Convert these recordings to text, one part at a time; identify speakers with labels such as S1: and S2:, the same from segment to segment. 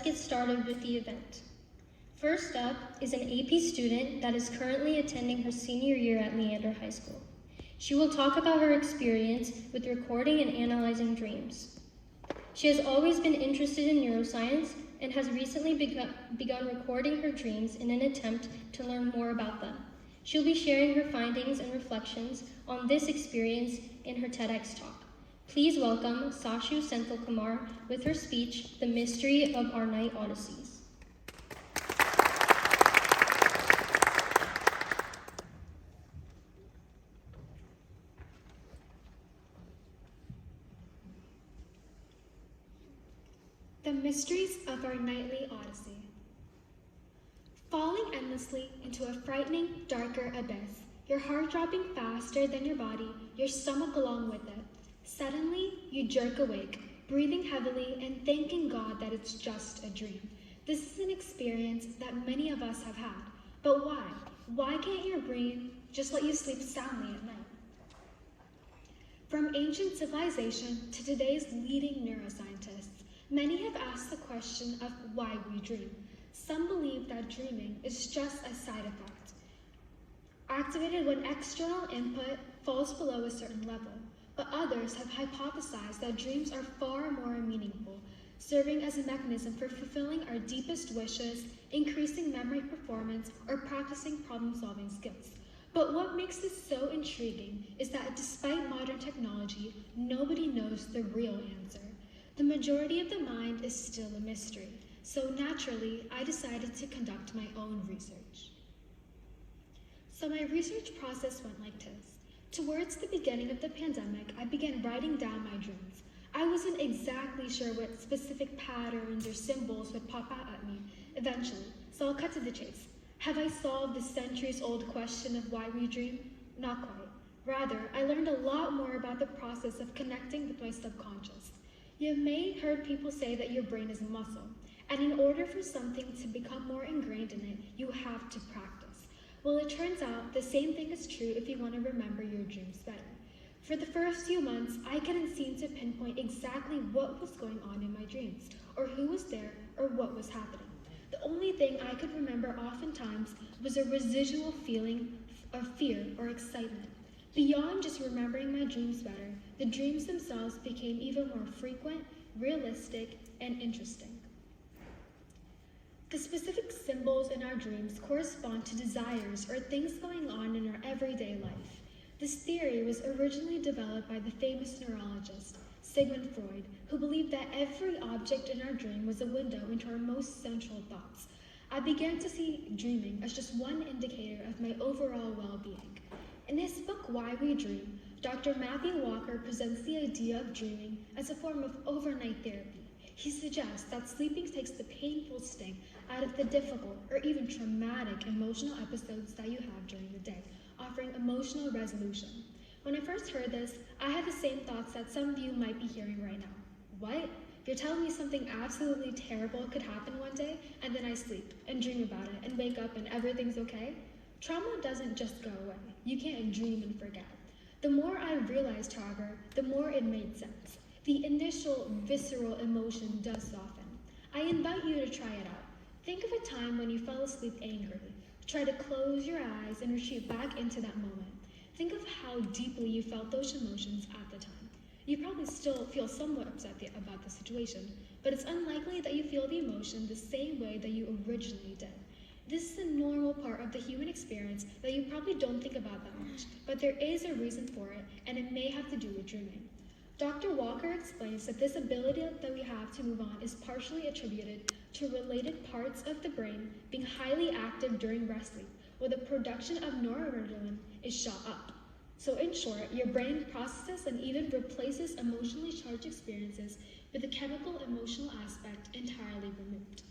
S1: Get started with the event. First up is an AP student that is currently attending her senior year at Leander High School. She will talk about her experience with recording and analyzing dreams. She has always been interested in neuroscience and has recently begun recording her dreams in an attempt to learn more about them. She'll be sharing her findings and reflections on this experience in her TEDx talk. Please welcome Senthilkumar with her speech, The Mystery of Our Night Odysseys.
S2: The Mysteries of Our Nightly Odyssey. Falling endlessly into a frightening, darker abyss, your heart dropping faster than your body, your stomach along with it. Suddenly, you jerk awake, breathing heavily and thanking God that it's just a dream. This is an experience that many of us have had. But why? Why can't your brain just let you sleep soundly at night? From ancient civilization to today's leading neuroscientists, many have asked the question of why we dream. Some believe that dreaming is just a side effect, activated when external input falls below a certain level. But others have hypothesized that dreams are far more meaningful, serving as a mechanism for fulfilling our deepest wishes, increasing memory performance, or practicing problem-solving skills. But what makes this so intriguing is that despite modern technology, nobody knows the real answer. The majority of the mind is still a mystery, so naturally, I decided to conduct my own research. So my research process went like this. Towards the beginning of the pandemic, I began writing down my dreams. I wasn't exactly sure what specific patterns or symbols would pop out at me eventually, so I'll cut to the chase. Have I solved the centuries-old question of why we dream? Not quite. Rather, I learned a lot more about the process of connecting with my subconscious. You may have heard people say that your brain is a muscle, and in order for something to become more ingrained in it, you have to practice. Well, it turns out the same thing is true if you want to remember your dreams better. For the first few months, I couldn't seem to pinpoint exactly what was going on in my dreams, or who was there, or what was happening. The only thing I could remember oftentimes was a residual feeling of fear or excitement. Beyond just remembering my dreams better, the dreams themselves became even more frequent, realistic, and interesting. The specific symbols in our dreams correspond to desires or things going on in our everyday life. This theory was originally developed by the famous neurologist, Sigmund Freud, who believed that every object in our dream was a window into our most central thoughts. I began to see dreaming as just one indicator of my overall well-being. In his book, Why We Dream, Dr. Matthew Walker presents the idea of dreaming as a form of overnight therapy. He suggests that sleeping takes the painful sting out of the difficult or even traumatic emotional episodes that you have during the day, offering emotional resolution. When I first heard this, I had the same thoughts that some of you might be hearing right now. What? You're telling me something absolutely terrible could happen one day, and then I sleep and dream about it and wake up and everything's okay? Trauma doesn't just go away. You can't dream and forget. The more I realized, however, the more it made sense. The initial visceral emotion does soften. I invite you to try it out. Think of a time when you fell asleep angrily. Try to close your eyes and retreat back into that moment. Think of how deeply you felt those emotions at the time. You probably still feel somewhat upset about the situation, but it's unlikely that you feel the emotion the same way that you originally did. This is a normal part of the human experience that you probably don't think about that much, but there is a reason for it, and it may have to do with dreaming. Dr. Walker explains that this ability that we have to move on is partially attributed to related parts of the brain being highly active during rest sleep, where the production of noradrenaline is shot up. So in short, your brain processes and even replaces emotionally charged experiences with the chemical emotional aspect entirely removed.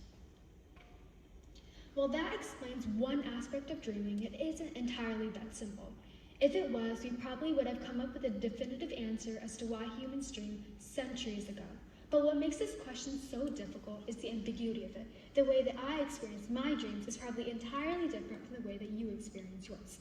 S2: While that explains one aspect of dreaming, it isn't entirely that simple. If it was, we probably would have come up with a definitive answer as to why humans dream centuries ago. But what makes this question so difficult is the ambiguity of it. The way that I experience my dreams is probably entirely different from the way that you experience yours.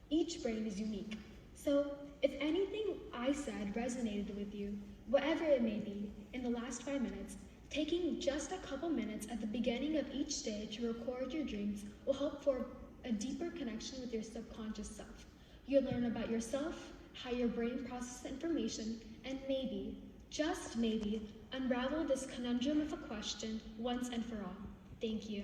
S2: Each brain is unique. So if anything I said resonated with you, whatever it may be, in the last 5 minutes, Taking just a couple minutes at the beginning of each day to record your dreams will help form a deeper connection with your subconscious self. You'll learn about yourself, how your brain processes information, and maybe, just maybe, unravel this conundrum of a question once and for all. Thank you.